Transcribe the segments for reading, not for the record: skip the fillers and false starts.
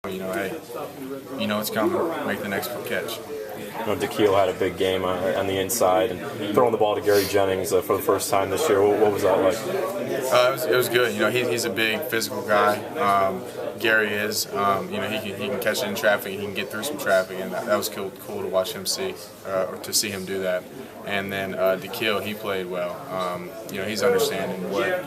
Hey, you know it's coming. Make the next catch. Dekeel had a big game on the inside and throwing the ball to Gary Jennings for the first time this year. What was that like? It was good. He's a big physical guy. Gary is. He can catch it in traffic. He can get through some traffic, and that was cool to watch him to see him do that. And then Dekeel, he played well. He's understanding what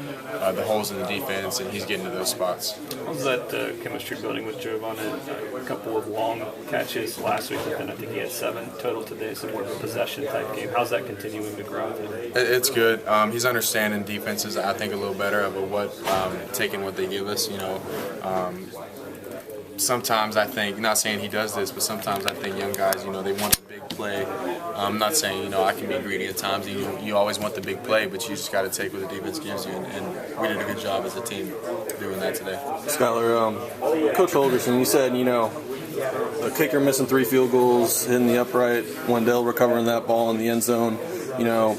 the holes in the defense, and he's getting to those spots. How's that chemistry building with Jovan? A couple of long catches last week, but then I think he had 7 total today, so more of a possession type game. How's that continuing to grow? It's good. He's understanding defenses, I think, a little better about taking what they give us. Sometimes I think, not saying he does this, but sometimes I think young guys, they want the big play. I'm not saying, I can be greedy at times. You always want the big play, but you just got to take what the defense gives you, and we did a good job as a team doing that today. Skyler, Coach Holgerson, you said, a kicker missing 3 field goals, hitting the upright, Wendell recovering that ball in the end zone,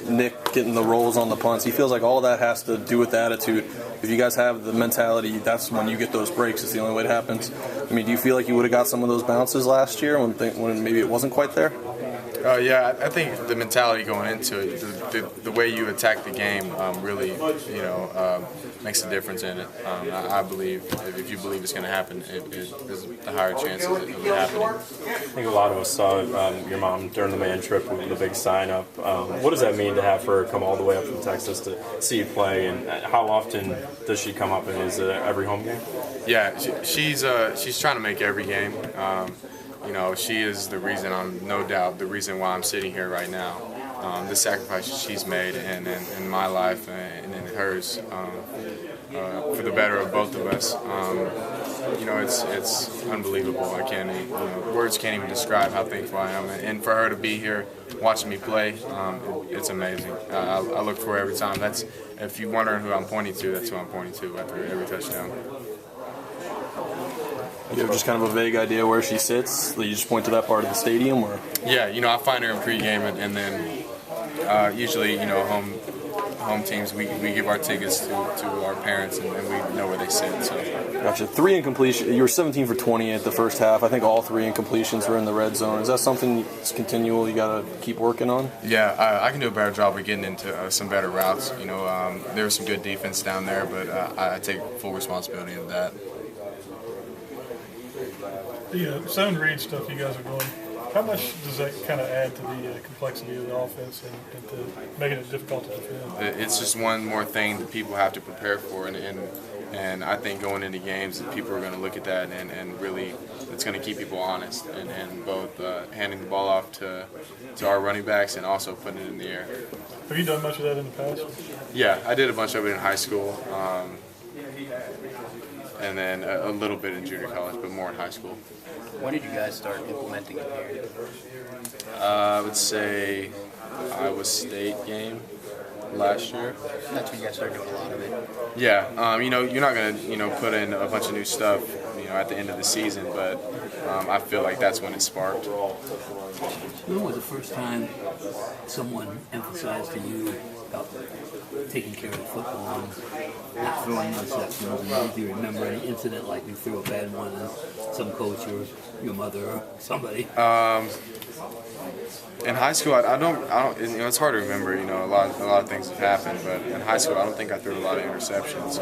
Nick getting the rolls on the punts. He feels like all that has to do with the attitude. If you guys have the mentality, that's when you get those breaks. It's the only way it happens. Do you feel like you would have got some of those bounces last year when maybe it wasn't quite there? Yeah, I think the mentality going into it, the way you attack the game really, makes a difference in it. I believe if you believe it's going to happen, there's the higher chances of it happening. I think a lot of us saw your mom during the man trip with the big sign-up. What does that mean to have her come all the way up from Texas to see you play, and how often does she come up, and is it every home game? Yeah, she's trying to make every game. She is the reason, no doubt, the reason why I'm sitting here right now. The sacrifices she's made in my life and in hers for the better of both of us. It's unbelievable. I can't words can't even describe how thankful I am. And for her to be here watching me play, it's amazing. I look for her every time. If you're wondering who I'm pointing to, that's who I'm pointing to after every touchdown. You have just kind of a vague idea where she sits? You just point to that part of the stadium, or? Yeah, I find her in pregame, and then usually, home teams, we give our tickets to our parents, and we know where they sit. So. Gotcha. 3 incompletions. You were 17 for 20 at the first half. I think all 3 incompletions were in the red zone. Is that something that's continual you got to keep working on? Yeah, I can do a better job of getting into some better routes. There was some good defense down there, but I take full responsibility of that. The zone read stuff you guys are doing, how much does that kind of add to the complexity of the offense and to making it difficult to defend? It's just one more thing that people have to prepare for, and I think going into games that people are going to look at that and really it's going to keep people honest and both handing the ball off to our running backs and also putting it in the air. Have you done much of that in the past? Yeah, I did a bunch of it in high school. And then a little bit in junior college, but more in high school. When did you guys start implementing it here? I would say Iowa State game last year. That's when you guys started doing a lot of it. Yeah, you're not gonna put in a bunch of new stuff at the end of the season, but I feel like that's when it sparked. When was the first time someone emphasized to you about taking care of the football and not throwing interceptions? And do you remember any incident like you threw a bad one and some coach or your mother or somebody? In high school, I don't. It's hard to remember. A lot of things have happened, but in high school, I don't think I threw a lot of interceptions.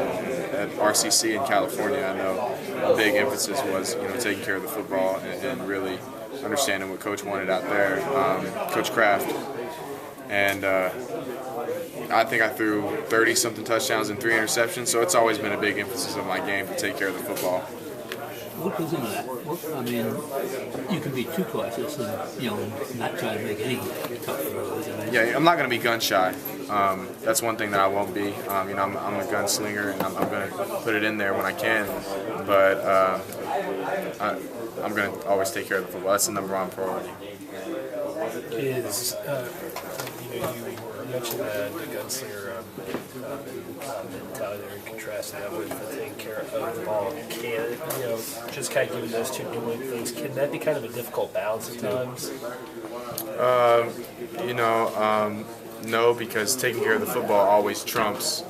At RCC in California, I know a big emphasis was taking care of the football and really understanding what Coach wanted out there, Coach Kraft, and I think I threw 30-something touchdowns and 3 interceptions. So it's always been a big emphasis of my game to take care of the football. What goes into that? You can be too cautious and not try to make any tough throws. Yeah, I'm not going to be gun shy. That's one thing that I won't be. I'm a gunslinger, and I'm going to put it in there when I can. But I'm going to always take care of the football. That's the #1 priority. You mentioned the gunslinger mentality there and contrasting that with taking care of the ball. Just kind of giving those two doing things, can that be kind of a difficult balance at times? No, because taking care of the football always trumps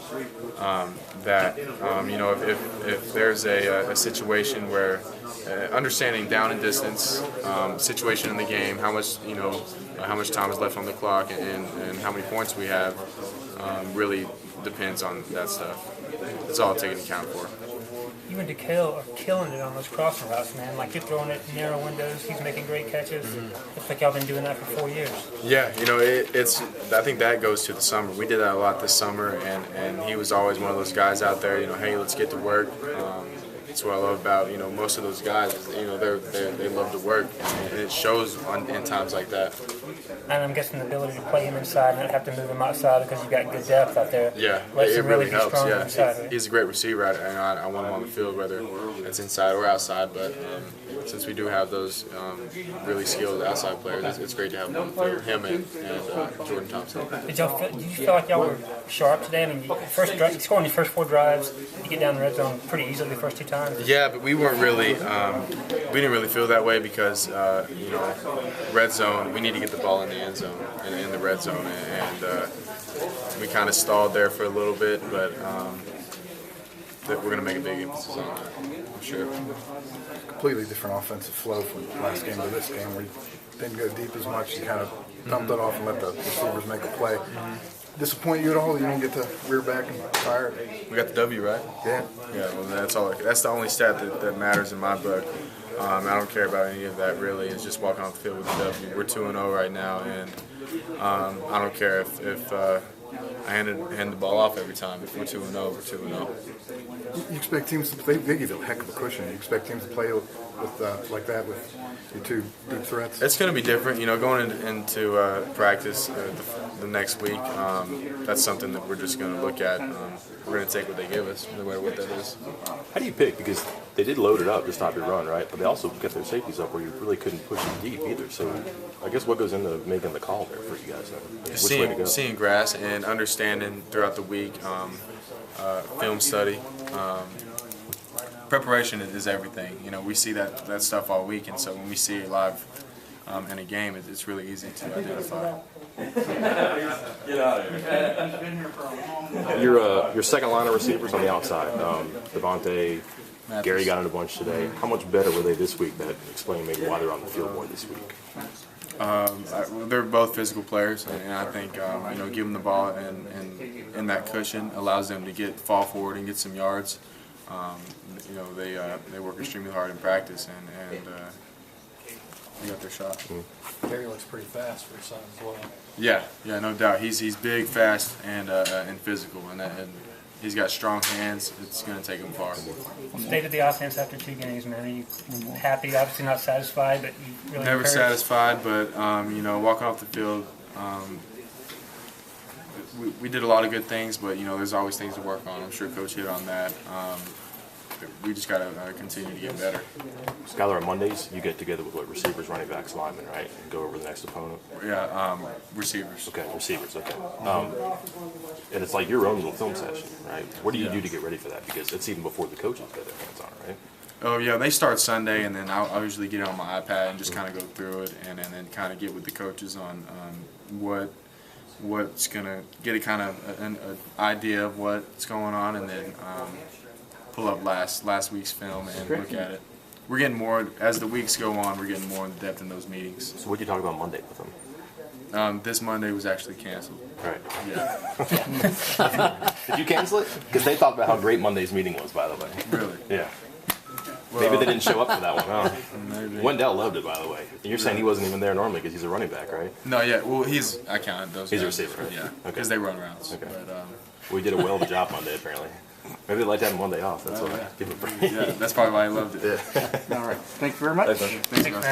that. If there's a situation where understanding down and distance, situation in the game, how much how much time is left on the clock, and how many points we have, really depends on that stuff. It's all taken account for. You and DeKale are killing it on those crossing routes, man. Like, you're throwing it narrow windows. He's making great catches. Looks like y'all been doing that for 4 years. Yeah, it's. I think that goes to the summer. We did that a lot this summer, and he was always one of those guys out there. Hey, let's get to work. That's what I love about most of those guys. They love to work, and it shows in times like that. And I'm guessing the ability to play him inside and not have to move him outside because you've got good depth out there. Yeah, lets it him really be helps. strong Yeah, inside, right? he's a great receiver. I want him on the field, whether it's inside or outside. But since we do have those really skilled outside players, it's great to have him on the field. Him and Jordan Thompson. Did you feel like y'all were sharp today? I mean, you scored on your first 4 drives. You get down the red zone pretty easily the first 2 times. Yeah, but we weren't really. We didn't really feel that way because red zone. We need to get the ball in the end zone and in the red zone, and we kind of stalled there for a little bit, but we're going to make a big emphasis on that. I'm sure. Completely different offensive flow from last game to this game, where you didn't go deep as much. You kind of dumped it off and let the receivers make a play. Disappoint you at all? You didn't get to rear back and fire it? We got the W, right? Yeah. Yeah, well, that's all. That's the only stat that matters in my book. I don't care about any of that really. It's just walking off the field with the W. We're 2-0 right now, and I don't care if I hand the ball off every time. If we're 2-0, we're 2-0. You expect teams to play? They give you a heck of a cushion. You expect teams to play with like that with your 2 deep threats? It's going to be different. Going into practice the next week, that's something that we're just going to look at. We're going to take what they give us, no matter what that is. How do you pick? Because they did load it up to stop your run, right? But they also kept their safeties up where you really couldn't push them deep either. So I guess what goes into making the call there for you guys? Which way to go? Seeing grass and understanding throughout the week, film study. Preparation is everything. We see that stuff all week, and so when we see it live in a game, it's really easy to identify. Your second line of receivers on the outside, Devontae, Gary got in a bunch today. How much better were they this week? That explain maybe why they're on the field more this week. They're both physical players, and I think give them the ball and that cushion allows them to fall forward and get some yards. They work extremely hard in practice, and they got their shot. Gary looks pretty fast for his son as well. Yeah, no doubt. He's big, fast, and physical, and he's got strong hands. It's going to take him far. State of the offense after 2 games, man. Are you happy? Obviously not satisfied, but you really never encouraged? Satisfied, but walking off the field, we did a lot of good things, but there's always things to work on. I'm sure Coach hit on that. We just got to continue to get better. Skyler, on Mondays, you get together with receivers, running backs, linemen, right? And go over the next opponent? Yeah, receivers. Okay, receivers, okay. And it's like your own little film session, right? What do you do to get ready for that? Because it's even before the coaches get their hands on it, right? Oh, yeah, they start Sunday, and then I'll usually get on my iPad and just kind of go through it and then kind of get with the coaches on what's going to get a kind of an idea of what's going on, and then pull up last week's film and look at it. We're getting more, as the weeks go on, we're getting more in depth in those meetings. So what did you talk about Monday with them? This Monday was actually canceled. Right. Yeah. Did you cancel it? Because they talked about how great Monday's meeting was, by the way. Really? Yeah. Maybe they didn't show up for that one, huh? Maybe. Wendell loved it, by the way. And you're saying he wasn't even there normally because he's a running back, right? No, yeah. Well, I counted those. He's guys. a receiver. Yeah. Okay. Because they run routes. Okay. But, we did a well of a job Monday, apparently. Maybe they like to have Monday off. That's why. Yeah. Give him a break. Yeah, that's probably why I loved it. Yeah. All right. Thank you very much. Thanks, man. Thanks, man.